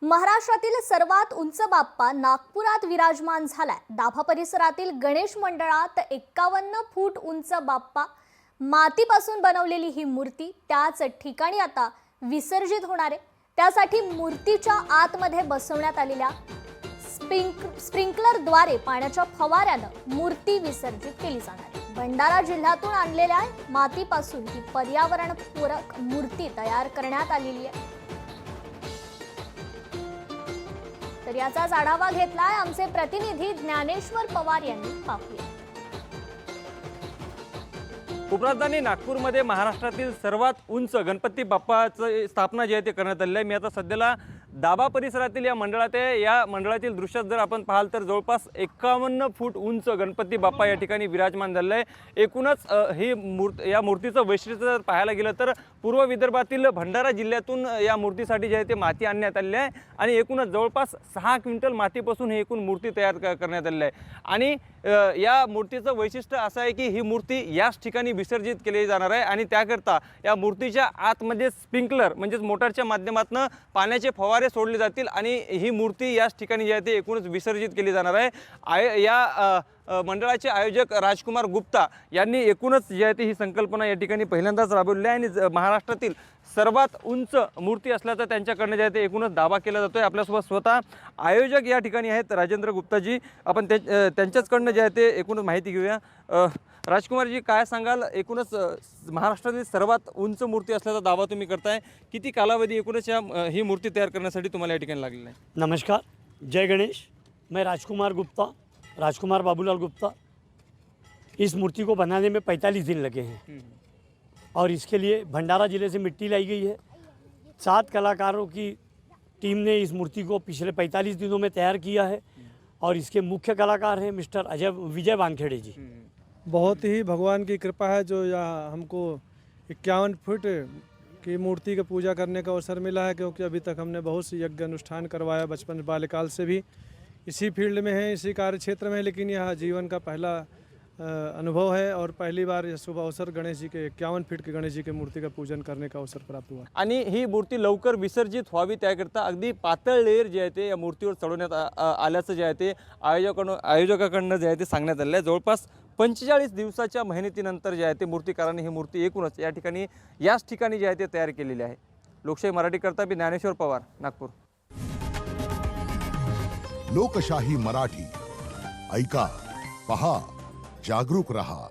महाराष्ट्रातील सर्वात उंच बाप्पा नागपुरात विराजमान झालाय। दाभा परिसरातील गणेश मंडळात 51 फूट उंच बाप्पा मातीपासून बनवलेली ही मूर्ती त्याच ठिकाणी आता विसर्जित होणार आहे। त्यासाठी मूर्तीच्या आतमध्ये बसवण्यात आलेल्या स्प्रिंकलरद्वारे पाण्याच्या फवाऱ्याने मूर्ती विसर्जित केली जाणार आहे। भंडारा जिल्ह्यातून आणलेल्या मातीपासून ही पर्यावरणपूरक मूर्ती तयार करण्यात आलेली आहे। तर याचाच आढावा घेतलाय आमचे प्रतिनिधी ज्ञानेश्वर पवार यांनी। पाहूया। उपराजधानी नागपूरमध्ये महाराष्ट्रातील सर्वात उंच गणपती बाप्पाची स्थापना जी आहे ते करण्यात आली आहे। मी आता सध्याला दाभा परिसरातील या मंडळात आहे। या मंडळातील दृश्यात जर आपण पाहाल तर जवळपास 51 फूट उंच गणपती बाप्पा या ठिकाणी विराजमान झालेला आहे। एकूणच ही या मूर्तीचं वैशिष्ट्य जर पाहायला गेलं तर पूर्व विदर्भातील भंडारा जिल्ह्यातून या मूर्तीसाठी जे आहे ते माती आणण्यात आली आहे आणि एकूणच जवळपास 6 क्विंटल मातीपासून ही एकूण मूर्ती तयार करण्यात आलेली आहे। आणि या मूर्तीचं वैशिष्ट्य असं आहे की ही मूर्ती याच ठिकाणी विसर्जित केली जाणार आहे आणि त्याकरता या मूर्तीच्या आतमध्ये स्प्रिंकलर म्हणजेच मोटारच्या माध्यमातून पाण्याचे फवारे सोडले जातील आणि ही मूर्ती याच ठिकाणी जी आहे ते एकूणच विसर्जित केली जाणार आहे। या मंडळाचे आयोजक राजकुमार गुप्ता यांनी एकूणच जी आहे ती ही संकल्पना या ठिकाणी पहिल्यांदाच राबवली आहे आणि महाराष्ट्रातील सर्वात उंच मूर्ती असल्याचं त्यांच्याकडनं जे आहे ते एकूणच दावा केला जातोय। आपल्यासोबत स्वतः आयोजक या ठिकाणी आहेत राजेंद्र गुप्ताजी, आपण त्यांच्याचकडनं जे आहे ते एकूणच माहिती घेऊया। राजकुमारजी, काय सांगाल, एकूणच महाराष्ट्रातील सर्वात उंच मूर्ती असल्याचा दावा तुम्ही करताय, किती कालावधी एकूणच ही मूर्ती तयार करण्यासाठी तुम्हाला या ठिकाणी लागलेला आहे? नमस्कार, जय गणेश। मैं राजकुमार बाबूलाल गुप्ता। इस मूर्ति को बनाने में 45 दिन लगे हैं और इसके लिए भंडारा जिले से मिट्टी लाई गई है। 7 कलाकारों की टीम ने इस मूर्ति को पिछले 45 दिनों में तैयार किया है और इसके मुख्य कलाकार हैं मिस्टर विजय वानखेड़े जी। बहुत ही भगवान की कृपा है जो यहाँ हमको 51 फुट की मूर्ति की पूजा करने का अवसर मिला है, क्योंकि अभी तक हमने बहुत सी यज्ञ अनुष्ठान करवाया, बचपन बाल्यकाल से भी इसी फील्ड में है, इसी कार्य क्षेत्र में है, लेकिन यह जीवन का पहला अनुभव है और पहली बार यह शुभ अवसर गणेश जी के 51 फीट के गणेश जी के मूर्ति का पूजन करने का अवसर प्राप्त हुआ। आणि ही मूर्ती लवकर विसर्जित व्हावी त्याकरता अगदी पातळ लेयर जे आहे ते या मूर्तीवर चढवण्यात आल्याचं जे आहे ते आयोजकाकडनं जे आहे ते सांगण्यात आलेलं आहे। जवळपास 45 दिवसाच्या मेहनतीनंतर जे आहे ते मूर्तिकारांनी ही मूर्ती एकूणच या ठिकाणी याच ठिकाणी जे आहे ते तयार केलेली आहे। लोकशाही मराठीकरता मी ज्ञानेश्वर पवार, नागपूर। लोकशाही मराठी ऐका, पहा, जागरूक रहा।